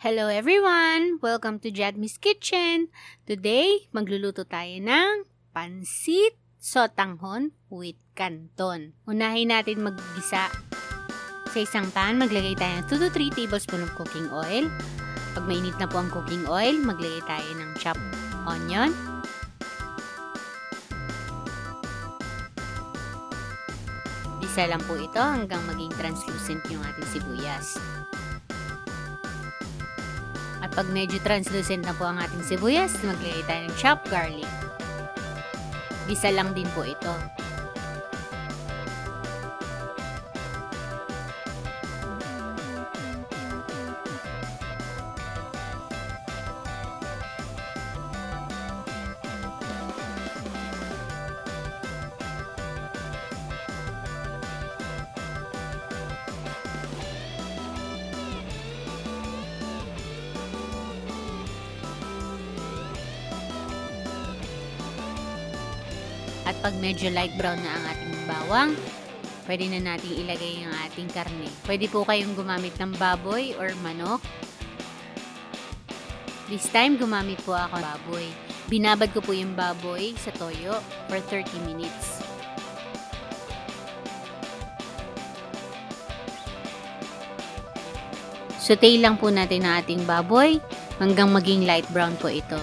Hello everyone! Welcome to Jadmie's Kitchen! Today, magluluto tayo ng Pansit Sotanghon with Canton. Unahin natin maggisa. Sa isang pan, maglagay tayo ng 2 to 3 tablespoon of cooking oil. Pag mainit na po ang cooking oil, maglagay tayo ng chopped onion. Isa lang po ito hanggang maging translucent yung ating sibuyas. At pag medyo translucent na po ang ating sibuyas, maglagay tayo ng chopped garlic. Gisa lang din po ito. At pag medyo light brown na ang ating bawang, pwede na natin ilagay ang ating karne. Pwede po kayong gumamit ng baboy or manok. This time, gumamit po ako ng baboy. Binabad ko po yung baboy sa toyo for 30 minutes. Saute lang po natin ang ating baboy hanggang maging light brown po ito.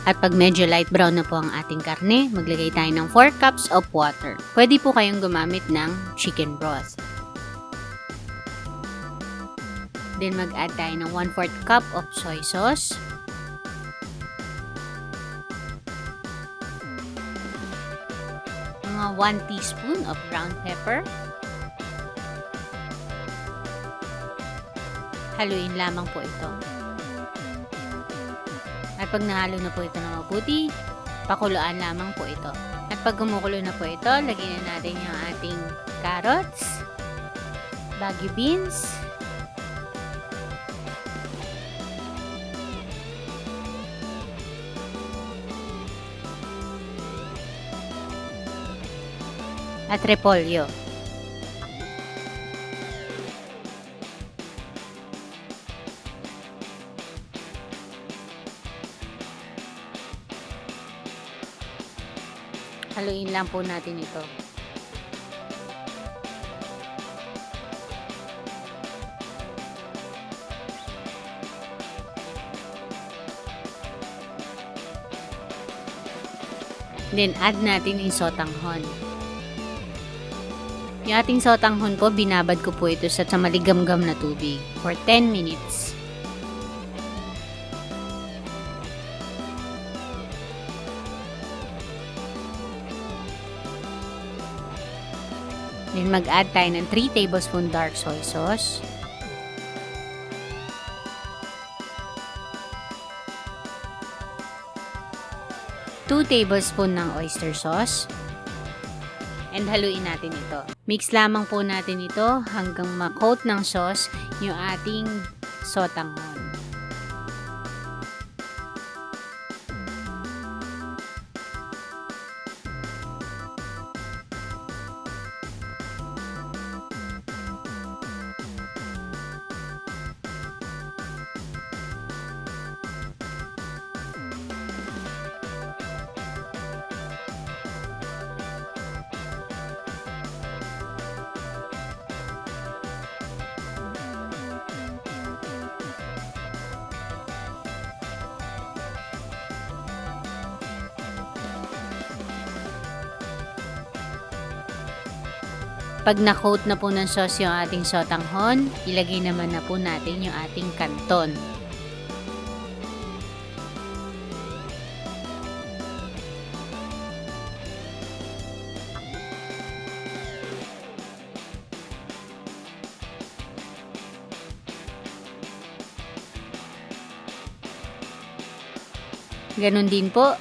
At pag medyo light brown na po ang ating karne, maglagay tayo ng 4 cups of water. Pwede po kayong gumamit ng chicken broth. Then mag-add tayo ng 1/4 cup of soy sauce. Mga 1 teaspoon of ground pepper. Haluin lamang po ito. At pag nahalo na po ito ng mabuti, pakuluan lamang po ito. At pag kumukulo na po ito, lagyan na natin yung ating carrots, Baguio beans, at repolyo. Haluin lang po natin ito. Then, add natin yung sotanghon. Yung ating sotanghon po, binabad ko po ito sa maligamgam na tubig for 10 minutes. Then mag-add tayo ng 3 tablespoon dark soy sauce. Two tablespoon ng oyster sauce. And haluin natin ito. Mix lamang po natin ito hanggang ma-coat ng sauce yung ating sotanghon. Pag na-coat na po ng sauce yung ating sotanghon, ilagay naman na po natin yung ating canton. Ganon din po,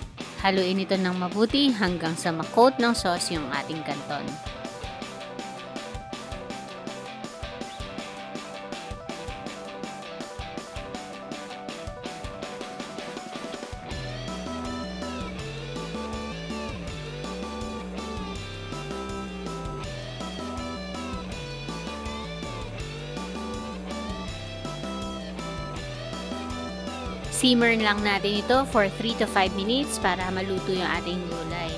haluin ito ng mabuti hanggang sa ma-coat ng sauce yung ating canton. Simmer lang natin ito for 3 to 5 minutes para maluto yung ating gulay.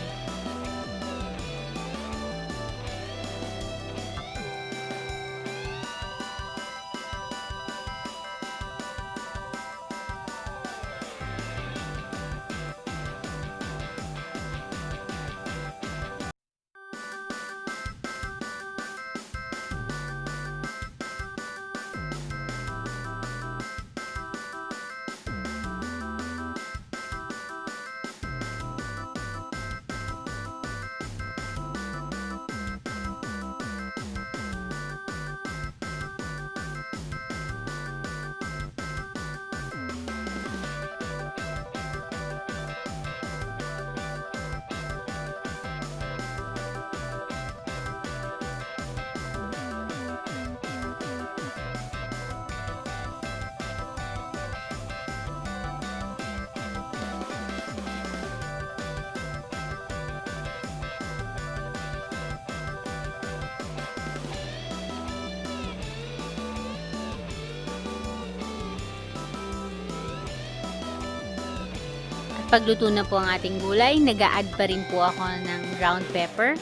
Pagluto na po ang ating gulay, nag-a-add pa rin po ako ng ground pepper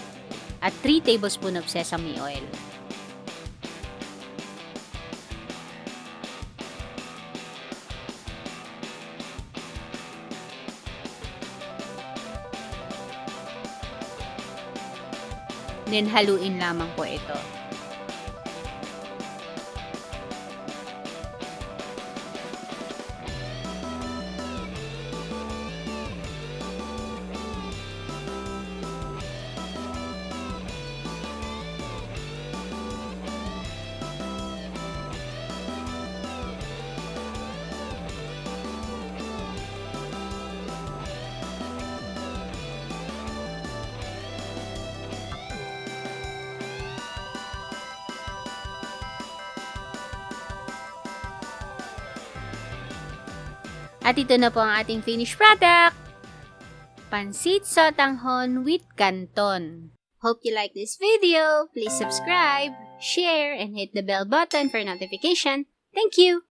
at 3 tablespoon of sesame oil. Then haluin lamang po ito. At ito na po ang ating finished product! Pansit Sotanghon with Canton. Hope you like this video. Please subscribe, share, and hit the bell button for notification. Thank you!